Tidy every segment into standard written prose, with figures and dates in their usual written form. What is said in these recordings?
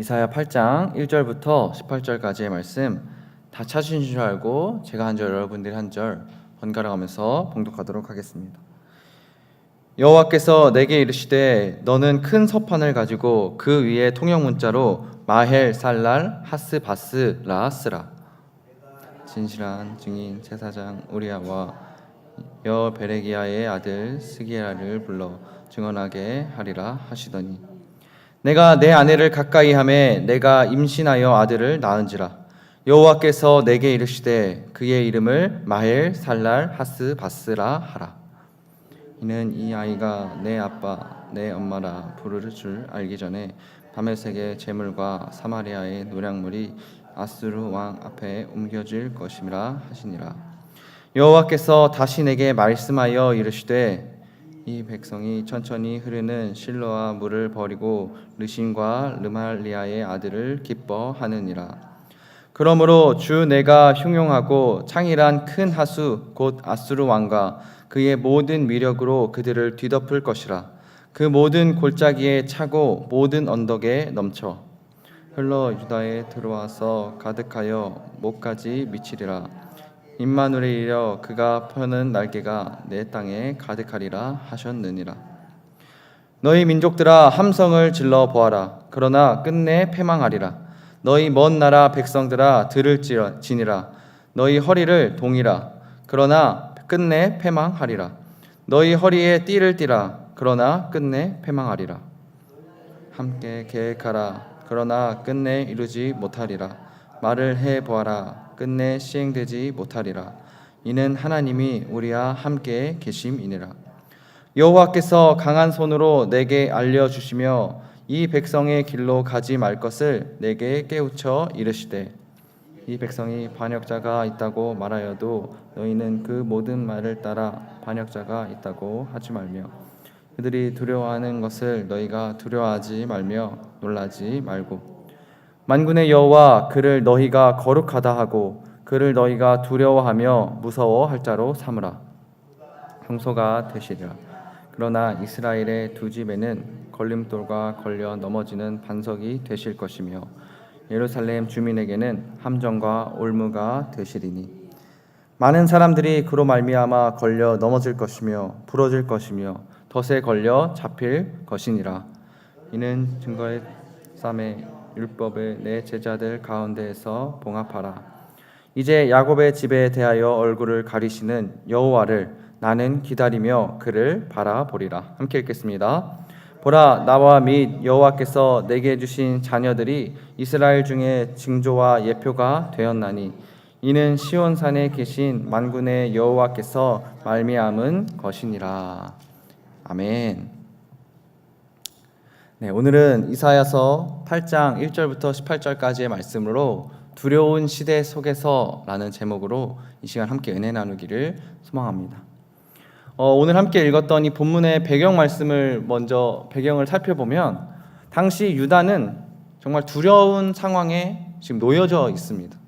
이사야 8장 1절부터 18절까지의 말씀 다 찾으신 줄 알고 제가 한 절 여러분들이 한 절 번갈아 가면서 봉독하도록 하겠습니다. 여호와께서 내게 이르시되 너는 큰 서판을 가지고 그 위에 통역 문자로 마헬 살랄 하스바스라 쓰라. 진실한 증인 제사장 우리야와 여베레기야의 아들 스기야를 불러 증언하게 하리라 하시더니 내가 내 아내를 가까이 하매 내가 임신하여 아들을 낳은지라. 여호와께서 내게 이르시되 그의 이름을 마헬 살랄 하스바스라 하라. 이는 이 아이가 내 아빠 내 엄마라 부를 줄 알기 전에 다메섹의 제물과 사마리아의 노략물이 아수르 왕 앞에 옮겨질 것임이라 하시니라. 여호와께서 다시 내게 말씀하여 이르시되 이 백성이 천천히 흐르는 실로아 물을 버리고 르신과 르말리아의 아들을 기뻐하느니라. 그러므로 주 내가 흉용하고 창일한 큰 하수 곧 아수르 왕과 그의 모든 위력으로 그들을 뒤덮을 것이라. 그 모든 골짜기에 차고 모든 언덕에 넘쳐 흘러 유다에 들어와서 가득하여 목까지 미치리라. 임마누엘에 이르러 그가 펴는 날개가 내 땅에 가득하리라 하셨느니라. 너희 민족들아 함성을 질러 보아라. 그러나 끝내 패망하리라. 너희 먼 나라 백성들아 들을지니라. 너희 허리를 동이라. 그러나 끝내 패망하리라. 너희 허리에 띠를 띠라. 그러나 끝내 패망하리라. 함께 계획하라. 그러나 끝내 이루지 못하리라. 말을 해 보아라. 끝내 시행되지 못하리라. 이는 하나님이 우리와 함께 계심이니라. 여호와께서 강한 손으로 내게 알려주시며 이 백성의 길로 가지 말 것을 내게 깨우쳐 이르시되 이 백성이 반역자가 있다고 말하여도 너희는 그 모든 말을 따라 반역자가 있다고 하지 말며 그들이 두려워하는 것을 너희가 두려워하지 말며 놀라지 말고 만군의 여호와 그를 너희가 거룩하다 하고 그를 너희가 두려워하며 무서워할 자로 삼으라. 형소가 되시리라. 그러나 이스라엘의 두 집에는 걸림돌과 걸려 넘어지는 반석이 되실 것이며 예루살렘 주민에게는 함정과 올무가 되시리니 많은 사람들이 그로 말미암아 걸려 넘어질 것이며 부러질 것이며 덫에 걸려 잡힐 것이니라. 이는 증거의 쌈에 율법을 내 제자들 가운데에서 봉합하라. 이제 야곱의 집에 대하여 얼굴을 가리시는 여호와를 나는 기다리며 그를 바라보리라. 함께 읽겠습니다. 보라 나와 및 여호와께서 내게 주신 자녀들이 이스라엘 중에 징조와 예표가 되었나니 이는 시온산에 계신 만군의 여호와께서 말미암은 것이니라. 아멘. 네, 오늘은 이사야서 8장 1절부터 18절까지의 말씀으로 두려운 시대 속에서라는 제목으로 이 시간 함께 은혜 나누기를 소망합니다. 오늘 함께 읽었던 이 본문의 배경 말씀을 먼저 배경을 살펴보면 당시 유다는 정말 두려운 상황에 지금 놓여져 있습니다.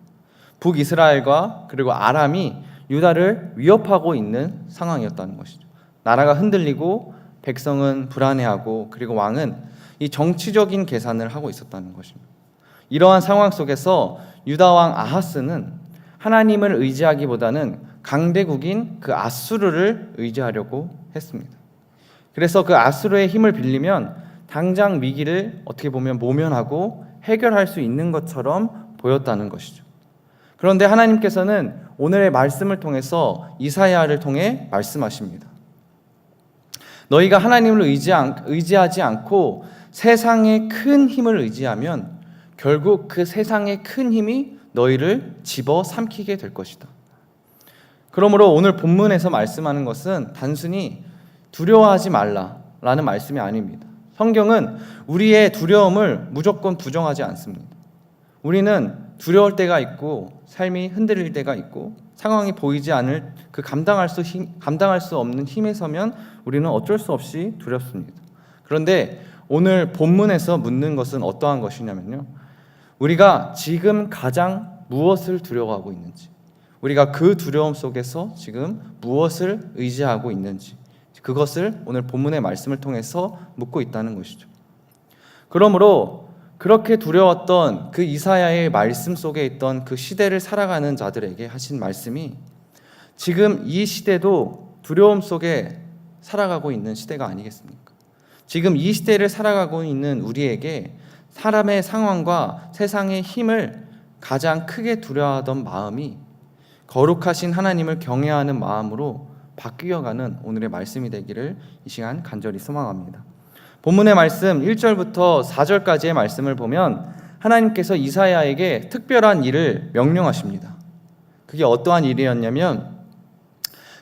북이스라엘과 그리고 아람이 유다를 위협하고 있는 상황이었다는 것이죠. 나라가 흔들리고 백성은 불안해하고 그리고 왕은 이 정치적인 계산을 하고 있었다는 것입니다. 이러한 상황 속에서 유다 왕 아하스는 하나님을 의지하기보다는 강대국인 그 아수르를 의지하려고 했습니다. 그래서 그 아수르의 힘을 빌리면 당장 위기를 어떻게 보면 모면하고 해결할 수 있는 것처럼 보였다는 것이죠. 그런데 하나님께서는 오늘의 말씀을 통해서 이사야를 통해 말씀하십니다. 너희가 하나님을 의지하지 않고 세상의 큰 힘을 의지하면 결국 그 세상의 큰 힘이 너희를 집어삼키게 될 것이다. 그러므로 오늘 본문에서 말씀하는 것은 단순히 두려워하지 말라라는 말씀이 아닙니다. 성경은 우리의 두려움을 무조건 부정하지 않습니다. 우리는 두려울 때가 있고 삶이 흔들릴 때가 있고 상황이 보이지 않을 그 감당할 수 없는 힘에 서면 우리는 어쩔 수 없이 두렵습니다. 그런데 오늘 본문에서 묻는 것은 어떠한 것이냐면요. 우리가 지금 가장 무엇을 두려워하고 있는지, 우리가 그 두려움 속에서 지금 무엇을 의지하고 있는지, 그것을 오늘 본문의 말씀을 통해서 묻고 있다는 것이죠. 그러므로 그렇게 두려웠던 그 이사야의 말씀 속에 있던 그 시대를 살아가는 자들에게 하신 말씀이 지금 이 시대도 두려움 속에 살아가고 있는 시대가 아니겠습니까? 지금 이 시대를 살아가고 있는 우리에게 사람의 상황과 세상의 힘을 가장 크게 두려워하던 마음이 거룩하신 하나님을 경외하는 마음으로 바뀌어가는 오늘의 말씀이 되기를 이 시간 간절히 소망합니다. 본문의 말씀 1절부터 4절까지의 말씀을 보면 하나님께서 이사야에게 특별한 일을 명령하십니다. 그게 어떠한 일이었냐면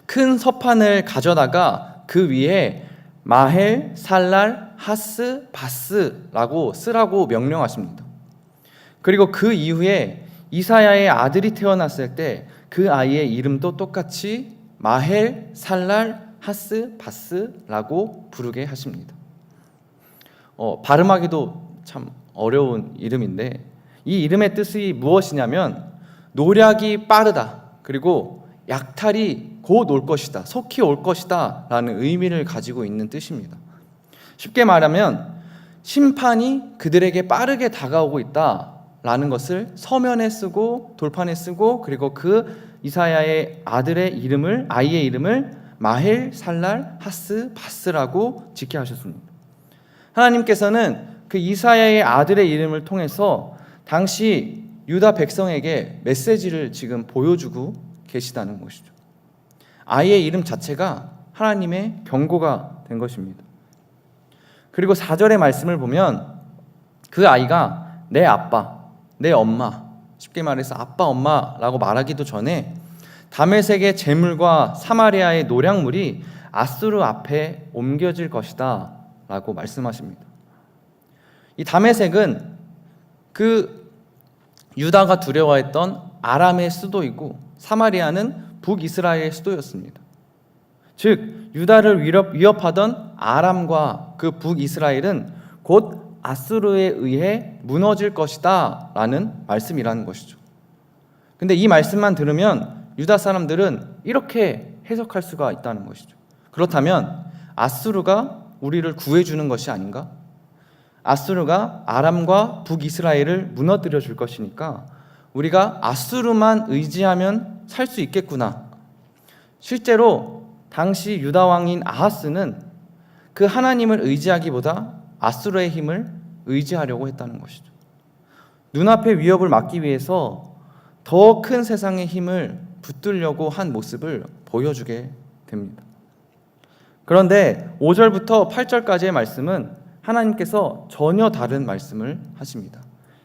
큰 서판을 가져다가 그 위에 마헬, 살랄, 하스, 바스라고 쓰라고 명령하십니다. 그리고 그 이후에 이사야의 아들이 태어났을 때 그 아이의 이름도 똑같이 마헬, 살랄, 하스, 바스라고 부르게 하십니다. 발음하기도 참 어려운 이름인데 이 이름의 뜻이 무엇이냐면 노략이 빠르다, 그리고 약탈이 곧 올 것이다, 속히 올 것이다 라는 의미를 가지고 있는 뜻입니다. 쉽게 말하면 심판이 그들에게 빠르게 다가오고 있다 라는 것을 서면에 쓰고 돌판에 쓰고, 그리고 그 이사야의 아이의 이름을 마헬, 살랄, 하스, 바스라고 짓게 하셨습니다. 하나님께서는 그 이사야의 아들의 이름을 통해서 당시 유다 백성에게 메시지를 지금 보여주고 계시다는 것이죠. 아이의 이름 자체가 하나님의 경고가 된 것입니다. 그리고 4절의 말씀을 보면 그 아이가 내 아빠, 내 엄마, 쉽게 말해서 아빠 엄마라고 말하기도 전에 다메섹의 재물과 사마리아의 노략물이 아수르 앞에 옮겨질 것이다 라고 말씀하십니다. 이 다메섹은 그 유다가 두려워했던 아람의 수도이고 사마리아는 북이스라엘의 수도였습니다. 즉 유다를 위협하던 아람과 그 북이스라엘은 곧 아수르에 의해 무너질 것이다 라는 말씀이라는 것이죠. 근데 이 말씀만 들으면 유다 사람들은 이렇게 해석할 수가 있다는 것이죠. 그렇다면 아수르가 우리를 구해주는 것이 아닌가? 아수르가 아람과 북이스라엘을 무너뜨려 줄 것이니까 우리가 아수르만 의지하면 살 수 있겠구나. 실제로 당시 유다 왕인 아하스는 그 하나님을 의지하기보다 아수르의 힘을 의지하려고 했다는 것이죠. 눈앞의 위협을 막기 위해서 더 큰 세상의 힘을 붙들려고 한 모습을 보여주게 됩니다. 그런데 5절부터 8절까지의 말씀은 하나님께서 전혀 다른 말씀을 하십니다.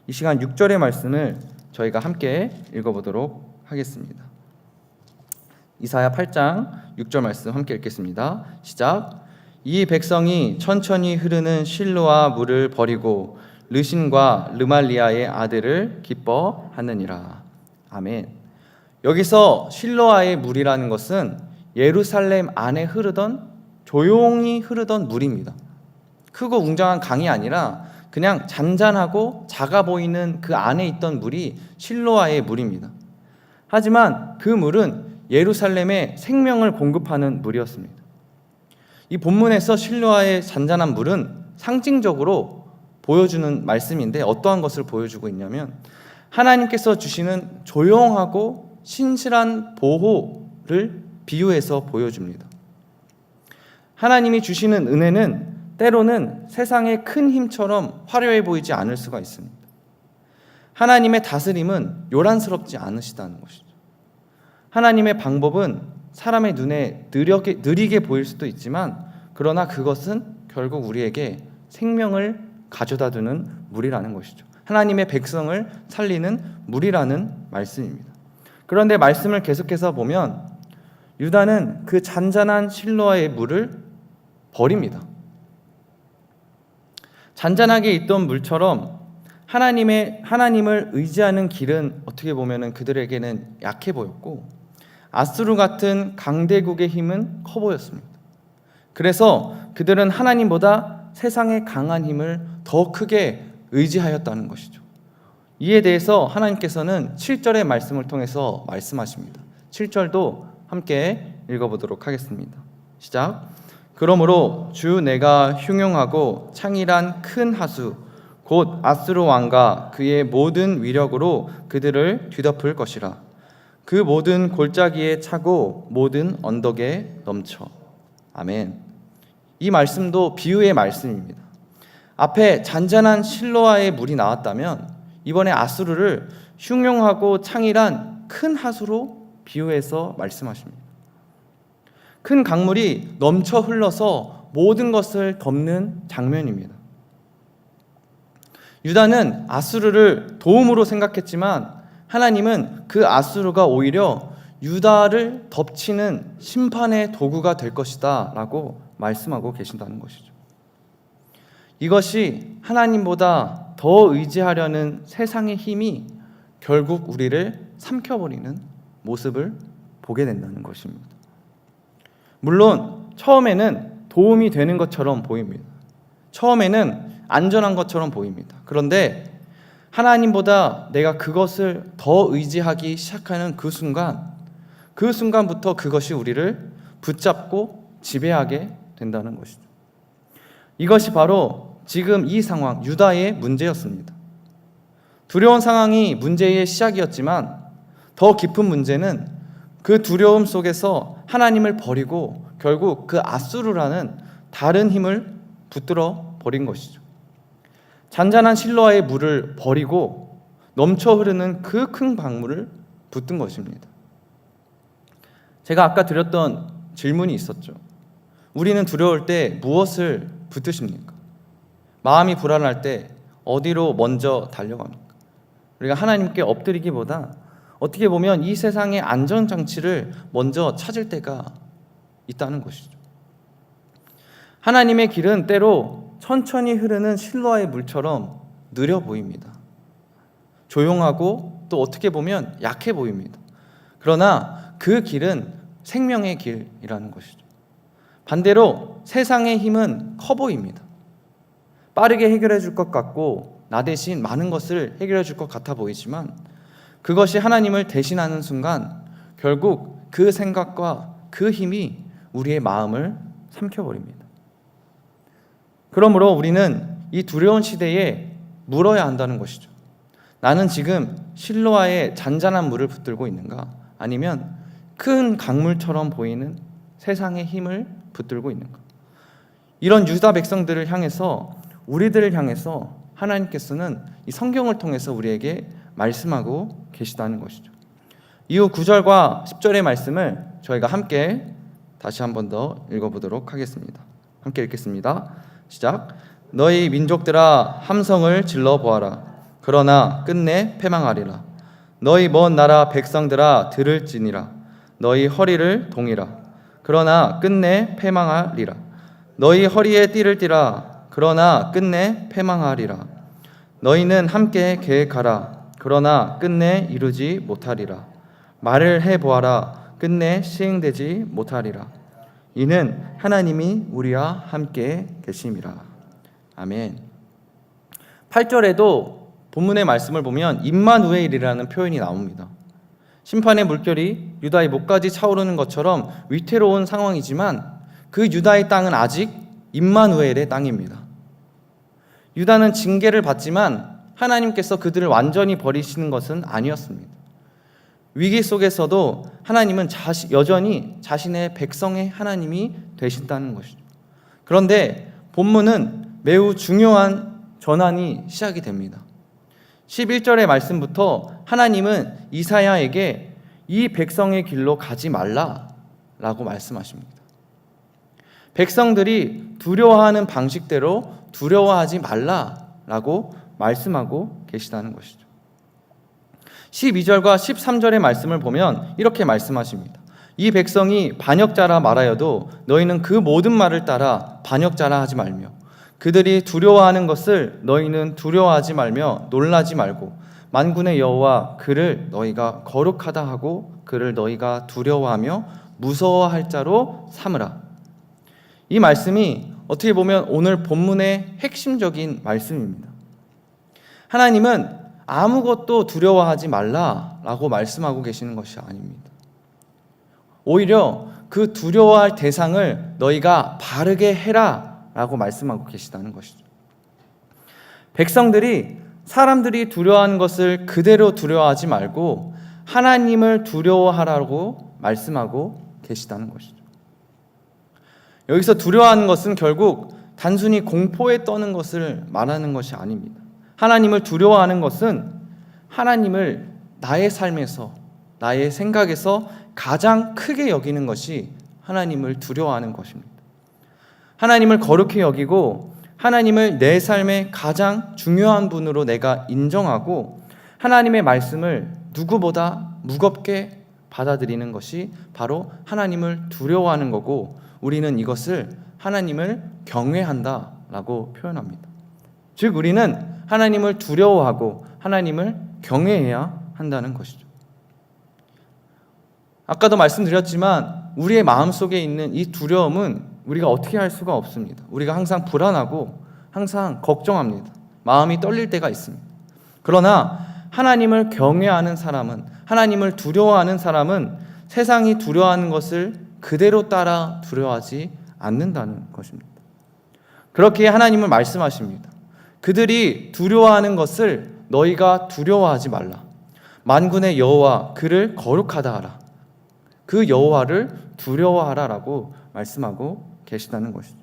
이 시간 6절의 말씀을 저희가 함께 읽어보도록 하겠습니다. 이사야 8장 6절 말씀 함께 읽겠습니다. 시작. 이 백성이 천천히 흐르는 실로아 물을 버리고 르신과 르말리아의 아들을 기뻐하느니라. 아멘. 여기서 실로아의 물이라는 것은 예루살렘 안에 흐르던 조용히 흐르던 물입니다. 크고 웅장한 강이 아니라 그냥 잔잔하고 작아 보이는 그 안에 있던 물이 실로아의 물입니다. 하지만 그 물은 예루살렘에 생명을 공급하는 물이었습니다. 이 본문에서 실로아의 잔잔한 물은 상징적으로 보여주는 말씀인데 어떠한 것을 보여주고 있냐면 하나님께서 주시는 조용하고 신실한 보호를 비유해서 보여줍니다. 하나님이 주시는 은혜는 때로는 세상의 큰 힘처럼 화려해 보이지 않을 수가 있습니다. 하나님의 다스림은 요란스럽지 않으시다는 것이죠. 하나님의 방법은 사람의 눈에 느리게 보일 수도 있지만 그러나 그것은 결국 우리에게 생명을 가져다 주는 물이라는 것이죠. 하나님의 백성을 살리는 물이라는 말씀입니다. 그런데 말씀을 계속해서 보면 유다는 그 잔잔한 실로아의 물을 버립니다. 잔잔하게 있던 물처럼 하나님을 의지하는 길은 어떻게 보면 그들에게는 약해 보였고 아수르 같은 강대국의 힘은 커 보였습니다. 그래서 그들은 하나님보다 세상의 강한 힘을 더 크게 의지하였다는 것이죠. 이에 대해서 하나님께서는 7절의 말씀을 통해서 말씀하십니다. 7절도 함께 읽어보도록 하겠습니다. 시작. 그러므로 주 내가 흉용하고 창일한 큰 하수 곧 아수르 왕과 그의 모든 위력으로 그들을 뒤덮을 것이라. 그 모든 골짜기에 차고 모든 언덕에 넘쳐. 아멘. 이 말씀도 비유의 말씀입니다. 앞에 잔잔한 실로아의 물이 나왔다면 이번에 아수르를 흉흉하고 창일한 큰 하수로 비유해서 말씀하십니다. 큰 강물이 넘쳐 흘러서 모든 것을 덮는 장면입니다. 유다는 아수르를 도움으로 생각했지만 하나님은 그 아수르가 오히려 유다를 덮치는 심판의 도구가 될 것이다 라고 말씀하고 계신다는 것이죠. 이것이 하나님보다 더 의지하려는 세상의 힘이 결국 우리를 삼켜버리는 모습을 보게 된다는 것입니다. 물론 처음에는 도움이 되는 것처럼 보입니다. 처음에는 안전한 것처럼 보입니다. 그런데 하나님보다 내가 그것을 더 의지하기 시작하는 그 순간부터 그것이 우리를 붙잡고 지배하게 된다는 것이죠. 이것이 바로 지금 이 상황, 유다의 문제였습니다. 두려운 상황이 문제의 시작이었지만 더 깊은 문제는 그 두려움 속에서 하나님을 버리고 결국 그 아수르라는 다른 힘을 붙들어 버린 것이죠. 잔잔한 실로아의 물을 버리고 넘쳐 흐르는 그 큰 강물을 붙든 것입니다. 제가 아까 드렸던 질문이 있었죠. 우리는 두려울 때 무엇을 붙드십니까? 마음이 불안할 때 어디로 먼저 달려갑니까? 우리가 하나님께 엎드리기보다 어떻게 보면 이 세상의 안전장치를 먼저 찾을 때가 있다는 것이죠. 하나님의 길은 때로 천천히 흐르는 실로아의 물처럼 느려 보입니다. 조용하고 또 어떻게 보면 약해 보입니다. 그러나 그 길은 생명의 길이라는 것이죠. 반대로 세상의 힘은 커 보입니다. 빠르게 해결해 줄 것 같고 나 대신 많은 것을 해결해 줄 것 같아 보이지만 그것이 하나님을 대신하는 순간 결국 그 생각과 그 힘이 우리의 마음을 삼켜버립니다. 그러므로 우리는 이 두려운 시대에 물어야 한다는 것이죠. 나는 지금 실로아의 잔잔한 물을 붙들고 있는가? 아니면 큰 강물처럼 보이는 세상의 힘을 붙들고 있는가? 이런 유다 백성들을 향해서 우리들을 향해서 하나님께서는 이 성경을 통해서 우리에게 말씀하고 계시다는 것이죠. 이후 9절과 10절의 말씀을 저희가 함께 다시 한 번 더 읽어보도록 하겠습니다. 함께 읽겠습니다. 시작. 너희 민족들아 함성을 질러 보아라. 그러나 끝내 패망하리라. 너희 먼 나라 백성들아 들을지니라. 너희 허리를 동이라. 그러나 끝내 패망하리라. 너희 허리에 띠를 띠라. 그러나 끝내 패망하리라. 너희는 함께 계획하라. 그러나 끝내 이루지 못하리라. 말을 해보아라. 끝내 시행되지 못하리라. 이는 하나님이 우리와 함께 계심이라. 아멘. 8절에도 본문의 말씀을 보면 임마누엘이라는 표현이 나옵니다. 심판의 물결이 유다의 목까지 차오르는 것처럼 위태로운 상황이지만 그 유다의 땅은 아직 임마누엘의 땅입니다. 유다는 징계를 받지만 하나님께서 그들을 완전히 버리시는 것은 아니었습니다. 위기 속에서도 하나님은 여전히 자신의 백성의 하나님이 되신다는 것이죠. 그런데 본문은 매우 중요한 전환이 시작이 됩니다. 11절의 말씀부터 하나님은 이사야에게 이 백성의 길로 가지 말라라고 말씀하십니다. 백성들이 두려워하는 방식대로 두려워하지 말라라고 말씀하고 계시다는 것이죠. 12절과 13절의 말씀을 보면 이렇게 말씀하십니다. 이 백성이 반역자라 말하여도 너희는 그 모든 말을 따라 반역자라 하지 말며 그들이 두려워하는 것을 너희는 두려워하지 말며 놀라지 말고 만군의 여호와 그를 너희가 거룩하다 하고 그를 너희가 두려워하며 무서워할 자로 삼으라. 이 말씀이 어떻게 보면 오늘 본문의 핵심적인 말씀입니다. 하나님은 아무것도 두려워하지 말라라고 말씀하고 계시는 것이 아닙니다. 오히려 그 두려워할 대상을 너희가 바르게 해라라고 말씀하고 계시다는 것이죠. 백성들이 사람들이 두려워하는 것을 그대로 두려워하지 말고 하나님을 두려워하라고 말씀하고 계시다는 것이죠. 여기서 두려워하는 것은 결국 단순히 공포에 떠는 것을 말하는 것이 아닙니다. 하나님을 두려워하는 것은 하나님을 나의 삶에서, 나의 생각에서 가장 크게 여기는 것이 하나님을 두려워하는 것입니다. 하나님을 거룩히 여기고 하나님을 내 삶의 가장 중요한 분으로 내가 인정하고 하나님의 말씀을 누구보다 무겁게 받아들이는 것이 바로 하나님을 두려워하는 거고, 우리는 이것을 하나님을 경외한다라고 표현합니다. 즉 우리는 하나님을 두려워하고 하나님을 경외해야 한다는 것이죠. 아까도 말씀드렸지만 우리의 마음속에 있는 이 두려움은 우리가 어떻게 할 수가 없습니다. 우리가 항상 불안하고 항상 걱정합니다. 마음이 떨릴 때가 있습니다. 그러나 하나님을 경외하는 사람은, 하나님을 두려워하는 사람은 세상이 두려워하는 것을 그대로 따라 두려워하지 않는다는 것입니다. 그렇게 하나님은 말씀하십니다. 그들이 두려워하는 것을 너희가 두려워하지 말라. 만군의 여호와 그를 거룩하다 하라. 그 여호와를 두려워하라라고 말씀하고 계시다는 것이죠.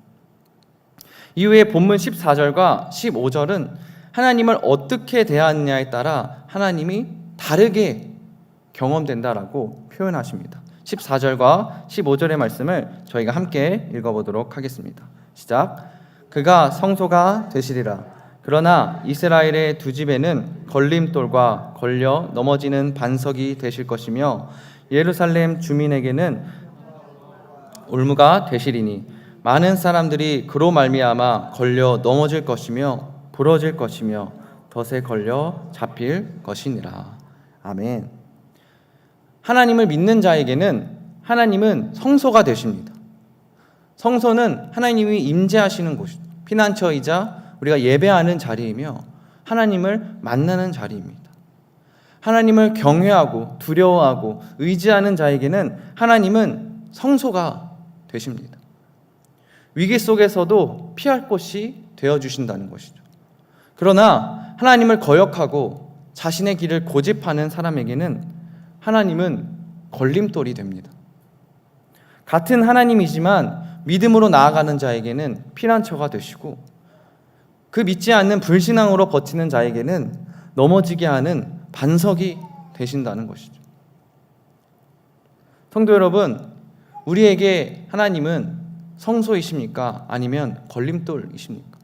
이후에 본문 14절과 15절은 하나님을 어떻게 대하느냐에 따라 하나님이 다르게 경험된다라고 표현하십니다. 14절과 15절의 말씀을 저희가 함께 읽어보도록 하겠습니다. 시작. 그가 성소가 되시리라. 그러나 이스라엘의 두 집에는 걸림돌과 걸려 넘어지는 반석이 되실 것이며 예루살렘 주민에게는 올무가 되시리니 많은 사람들이 그로 말미암아 걸려 넘어질 것이며 부러질 것이며 덫에 걸려 잡힐 것이니라. 아멘. 하나님을 믿는 자에게는 하나님은 성소가 되십니다. 성소는 하나님이 임재하시는 곳이죠. 피난처이자 우리가 예배하는 자리이며 하나님을 만나는 자리입니다. 하나님을 경외하고 두려워하고 의지하는 자에게는 하나님은 성소가 되십니다. 위기 속에서도 피할 곳이 되어주신다는 것이죠. 그러나 하나님을 거역하고 자신의 길을 고집하는 사람에게는 하나님은 걸림돌이 됩니다. 같은 하나님이지만 믿음으로 나아가는 자에게는 피난처가 되시고 그 믿지 않는 불신앙으로 버티는 자에게는 넘어지게 하는 반석이 되신다는 것이죠. 성도 여러분, 우리에게 하나님은 성소이십니까? 아니면 걸림돌이십니까?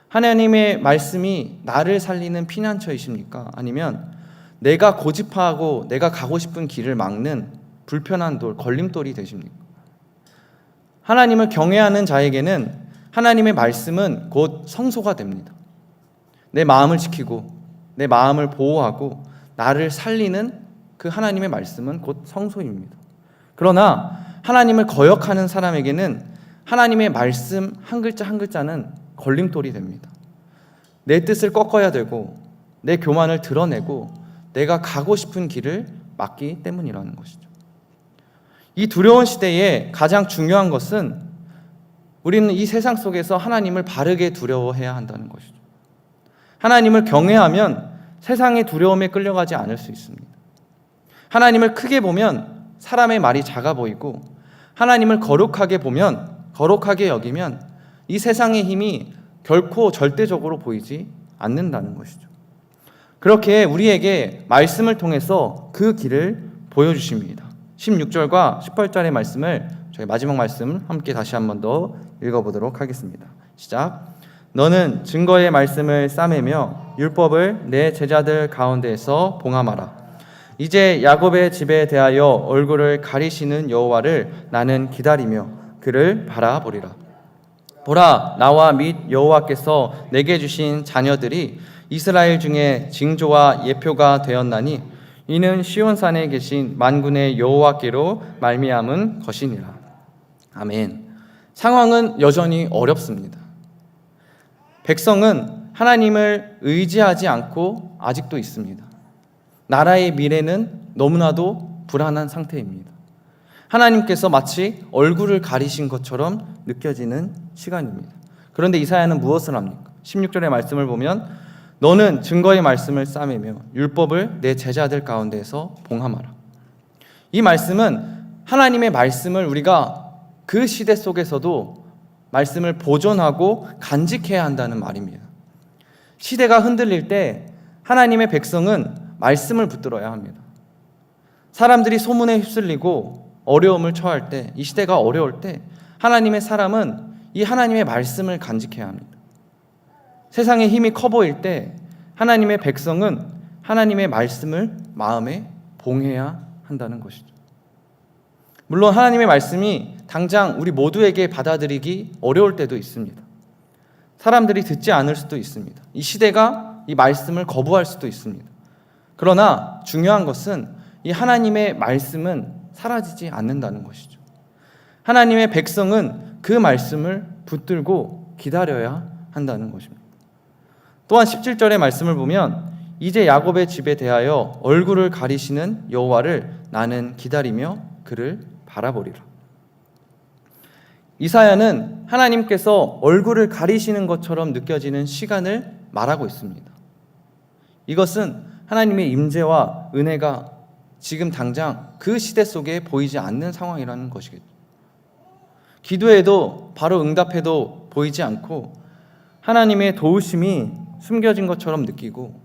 하나님의 말씀이 나를 살리는 피난처이십니까? 아니면 내가 고집하고 내가 가고 싶은 길을 막는 불편한 돌, 걸림돌이 되십니까? 하나님을 경외하는 자에게는 하나님의 말씀은 곧 성소가 됩니다. 내 마음을 지키고 내 마음을 보호하고 나를 살리는 그 하나님의 말씀은 곧 성소입니다. 그러나 하나님을 거역하는 사람에게는 하나님의 말씀 한 글자 한 글자는 걸림돌이 됩니다. 내 뜻을 꺾어야 되고 내 교만을 드러내고 내가 가고 싶은 길을 막기 때문이라는 것이죠. 이 두려운 시대에 가장 중요한 것은 우리는 이 세상 속에서 하나님을 바르게 두려워해야 한다는 것이죠. 하나님을 경외하면 세상의 두려움에 끌려가지 않을 수 있습니다. 하나님을 크게 보면 사람의 말이 작아 보이고 하나님을 거룩하게 보면, 거룩하게 여기면 이 세상의 힘이 결코 절대적으로 보이지 않는다는 것이죠. 그렇게 우리에게 말씀을 통해서 그 길을 보여주십니다. 16절과 18절의 말씀을 저희 마지막 말씀 함께 다시 한 번 더 읽어보도록 하겠습니다. 시작. 너는 증거의 말씀을 싸매며 율법을 내 제자들 가운데에서 봉함하라. 이제 야곱의 집에 대하여 얼굴을 가리시는 여호와를 나는 기다리며 그를 바라보리라. 보라, 나와 및 여호와께서 내게 주신 자녀들이 이스라엘 중에 징조와 예표가 되었나니 이는 시온산에 계신 만군의 여호와께로 말미암은 것이니라. 아멘. 상황은 여전히 어렵습니다. 백성은 하나님을 의지하지 않고 아직도 있습니다. 나라의 미래는 너무나도 불안한 상태입니다. 하나님께서 마치 얼굴을 가리신 것처럼 느껴지는 시간입니다. 그런데 이사야는 무엇을 합니까? 16절의 말씀을 보면 너는 증거의 말씀을 싸매며 율법을 내 제자들 가운데서 봉함하라. 이 말씀은 하나님의 말씀을 우리가 그 시대 속에서도 말씀을 보존하고 간직해야 한다는 말입니다. 시대가 흔들릴 때 하나님의 백성은 말씀을 붙들어야 합니다. 사람들이 소문에 휩쓸리고 어려움을 처할 때, 이 시대가 어려울 때 하나님의 사람은 이 하나님의 말씀을 간직해야 합니다. 세상의 힘이 커 보일 때 하나님의 백성은 하나님의 말씀을 마음에 봉해야 한다는 것이죠. 물론 하나님의 말씀이 당장 우리 모두에게 받아들이기 어려울 때도 있습니다. 사람들이 듣지 않을 수도 있습니다. 이 시대가 이 말씀을 거부할 수도 있습니다. 그러나 중요한 것은 이 하나님의 말씀은 사라지지 않는다는 것이죠. 하나님의 백성은 그 말씀을 붙들고 기다려야 한다는 것입니다. 또한 17절의 말씀을 보면 이제 야곱의 집에 대하여 얼굴을 가리시는 여호와를 나는 기다리며 그를 바라보리라. 이사야는 하나님께서 얼굴을 가리시는 것처럼 느껴지는 시간을 말하고 있습니다. 이것은 하나님의 임재와 은혜가 지금 당장 그 시대 속에 보이지 않는 상황이라는 것이겠죠. 기도해도 바로 응답해도 보이지 않고 하나님의 도우심이 숨겨진 것처럼 느끼고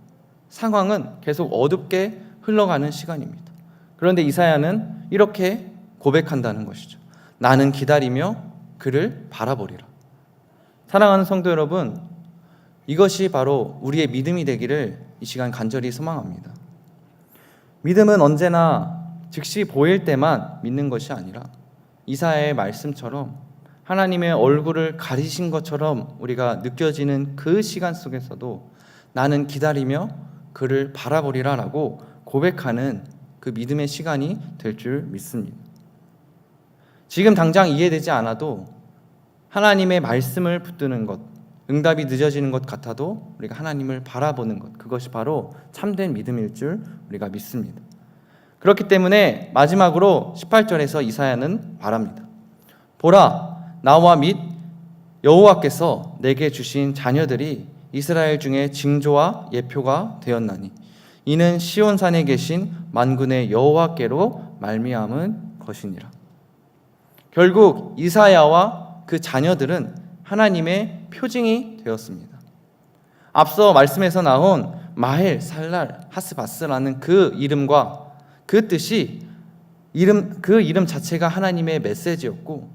상황은 계속 어둡게 흘러가는 시간입니다. 그런데 이사야는 이렇게 고백한다는 것이죠. 나는 기다리며 그를 바라보리라. 사랑하는 성도 여러분, 이것이 바로 우리의 믿음이 되기를 이 시간 간절히 소망합니다. 믿음은 언제나 즉시 보일 때만 믿는 것이 아니라 이사야의 말씀처럼 하나님의 얼굴을 가리신 것처럼 우리가 느껴지는 그 시간 속에서도 나는 기다리며 그를 바라보리라 라고 고백하는 그 믿음의 시간이 될 줄 믿습니다. 지금 당장 이해되지 않아도 하나님의 말씀을 붙드는 것, 응답이 늦어지는 것 같아도 우리가 하나님을 바라보는 것, 그것이 바로 참된 믿음일 줄 우리가 믿습니다. 그렇기 때문에 마지막으로 18절에서 이사야는 말합니다. 보라, 나와 및 여호와께서 내게 주신 자녀들이 이스라엘 중에 징조와 예표가 되었나니 이는 시온산에 계신 만군의 여호와께로 말미암은 것이니라. 결국 이사야와 그 자녀들은 하나님의 표징이 되었습니다. 앞서 말씀에서 나온 마헬, 살랄, 하스바스라는 그 이름과 그 뜻이 그 이름 자체가 하나님의 메시지였고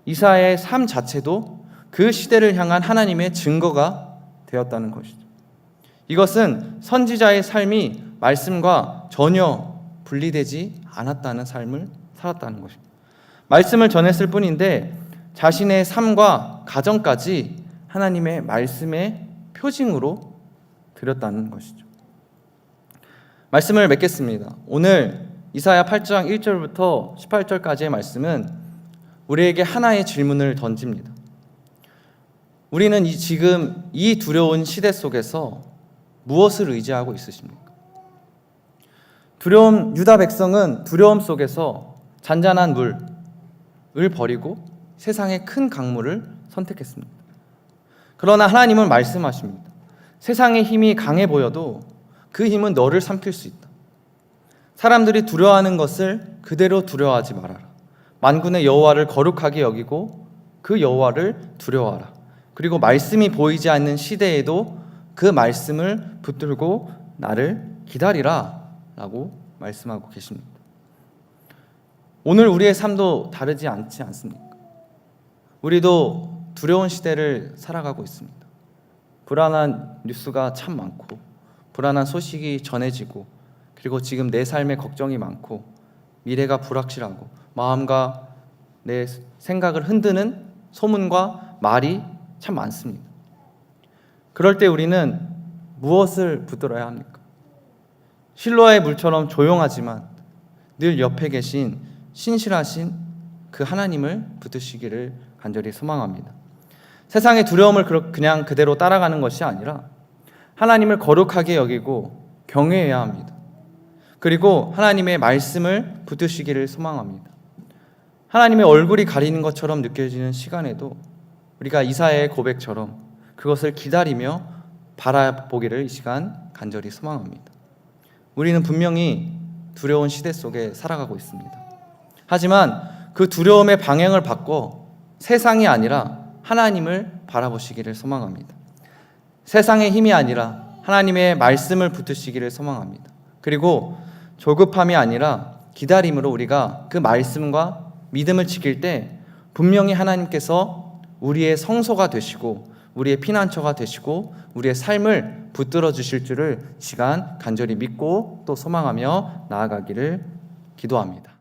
이사야의 삶 자체도 그 시대를 향한 하나님의 증거가 되었다는 것이죠. 이것은 선지자의 삶이 말씀과 전혀 분리되지 않았다는 삶을 살았다는 것입니다. 말씀을 전했을 뿐인데 자신의 삶과 가정까지 하나님의 말씀의 표징으로 드렸다는 것이죠. 말씀을 맺겠습니다. 오늘 이사야 8장 1절부터 18절까지의 말씀은 우리에게 하나의 질문을 던집니다. 우리는 지금 이 두려운 시대 속에서 무엇을 의지하고 있으십니까? 유다 백성은 두려움 속에서 잔잔한 물을 버리고 세상의 큰 강물을 선택했습니다. 그러나 하나님은 말씀하십니다. 세상의 힘이 강해 보여도 그 힘은 너를 삼킬 수 있다. 사람들이 두려워하는 것을 그대로 두려워하지 말아라. 만군의 여호와를 거룩하게 여기고 그 여호와를 두려워하라. 그리고 말씀이 보이지 않는 시대에도 그 말씀을 붙들고 나를 기다리라 라고 말씀하고 계십니다. 오늘 우리의 삶도 다르지 않지 않습니까? 우리도 두려운 시대를 살아가고 있습니다. 불안한 뉴스가 참 많고 불안한 소식이 전해지고 그리고 지금 내 삶에 걱정이 많고 미래가 불확실하고 마음과 내 생각을 흔드는 소문과 말이 참 많습니다. 그럴 때 우리는 무엇을 붙들어야 합니까? 실로아의 물처럼 조용하지만 늘 옆에 계신 신실하신 그 하나님을 붙드시기를 간절히 소망합니다. 세상의 두려움을 그냥 그대로 따라가는 것이 아니라 하나님을 거룩하게 여기고 경외해야 합니다. 그리고 하나님의 말씀을 붙드시기를 소망합니다. 하나님의 얼굴이 가리는 것처럼 느껴지는 시간에도 우리가 이사야의 고백처럼 그것을 기다리며 바라보기를 이 시간 간절히 소망합니다. 우리는 분명히 두려운 시대 속에 살아가고 있습니다. 하지만 그 두려움의 방향을 바꿔 세상이 아니라 하나님을 바라보시기를 소망합니다. 세상의 힘이 아니라 하나님의 말씀을 붙드시기를 소망합니다. 그리고 조급함이 아니라 기다림으로 우리가 그 말씀과 믿음을 지킬 때 분명히 하나님께서 우리의 성소가 되시고 우리의 피난처가 되시고 우리의 삶을 붙들어 주실 줄을 시간 간절히 믿고 또 소망하며 나아가기를 기도합니다.